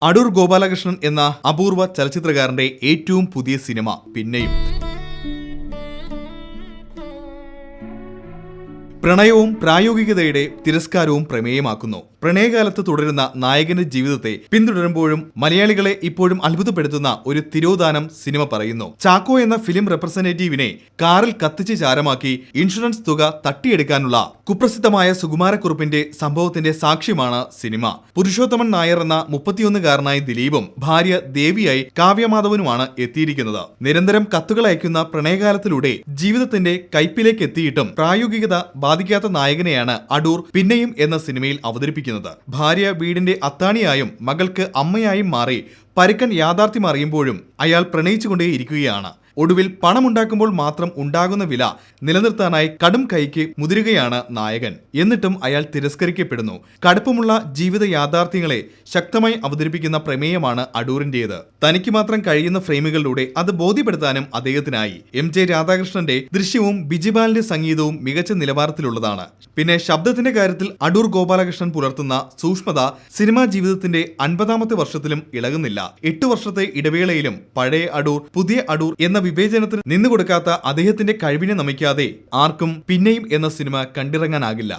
അടൂർ ഗോപാലകൃഷ്ണൻ എന്ന അപൂർവ ചലച്ചിത്രകാരന്റെ ഏറ്റവും പുതിയ സിനിമ പിന്നെയും. പ്രണയവും പ്രായോഗികതയുടെ തിരസ്കാരവും പ്രമേയമാക്കുന്നു. പ്രണയകാലത്ത് തുടരുന്ന നായകന്റെ ജീവിതത്തെ പിന്തുടരുമ്പോഴും മലയാളികളെ ഇപ്പോഴും അത്ഭുതപ്പെടുത്തുന്ന ഒരു തിരോധാനം സിനിമ പറയുന്നു. ചാക്കോ എന്ന ഫിലിം റെപ്രസെന്റേറ്റീവിനെ കാറിൽ കത്തിച്ച് ചാരമാക്കി ഇൻഷുറൻസ് തുക തട്ടിയെടുക്കാനുള്ള കുപ്രസിദ്ധമായ സുകുമാരക്കുറുപ്പിന്റെ സംഭവത്തിന്റെ സാക്ഷ്യമാണ് സിനിമ. പുരുഷോത്തമൻ നായർ എന്ന 31-കാരനായ ദിലീപും ഭാര്യ ദേവിയായി കാവ്യമാധവനുമാണ് എത്തിയിരിക്കുന്നത്. നിരന്തരം കത്തുകൾ അയക്കുന്ന പ്രണയകാലത്തിലൂടെ ജീവിതത്തിന്റെ കയ്പിലേക്ക് എത്തിയിട്ടും പ്രായോഗികത ബാധിക്കാത്ത നായകനെയാണ് അടൂർ പിന്നെയും എന്ന സിനിമയിൽ അവതരിപ്പിക്കുന്നത്. ഭാര്യ വീടിന്റെ അത്താണിയായും മകൾക്ക് അമ്മയായും മാറി പരുക്കൻ യാഥാർത്ഥ്യം അറിയുമ്പോഴും അയാൾ പ്രണയിച്ചുകൊണ്ടേയിരിക്കുകയാണ്. ഒടുവിൽ പണമുണ്ടാക്കുമ്പോൾ മാത്രം ഉണ്ടാകുന്ന വില നിലനിർത്താനായി കടും കൈക്ക് മുതിരുകയാണ് നായകൻ. എന്നിട്ടും അയാൾ തിരസ്കരിക്കപ്പെടുന്നു. കടുപ്പമുള്ള ജീവിത യാഥാർത്ഥ്യങ്ങളെ ശക്തമായി അവതരിപ്പിക്കുന്ന പ്രമേയമാണ് അടൂരിന്റേത്. തനിക്ക് മാത്രം കഴിയുന്ന ഫ്രെയിമുകളിലൂടെ അത് ബോധ്യപ്പെടുത്താനും അദ്ദേഹത്തിനായി. MJ രാധാകൃഷ്ണന്റെ ദൃശ്യവും ബിജിപാലിന്റെ സംഗീതവും മികച്ച നിലവാരത്തിലുള്ളതാണ്. പിന്നെ ശബ്ദത്തിന്റെ കാര്യത്തിൽ അടൂർ ഗോപാലകൃഷ്ണൻ പുലർത്തുന്ന സൂക്ഷ്മത സിനിമാ ജീവിതത്തിന്റെ 50ാമത്തെ വർഷത്തിലും ഇളകുന്നില്ല. 8 വർഷത്തെ ഇടവേളയിലും പഴയ അടൂർ പുതിയ അടൂർ എന്ന വിവേചനത്തിന് നിന്നുകൊടുക്കാത്ത അദ്ദേഹത്തിന്റെ കഴിവിനെ നമിക്കാതെ ആർക്കും പിന്നെയും എന്ന സിനിമ കണ്ടിറങ്ങാനാകില്ല.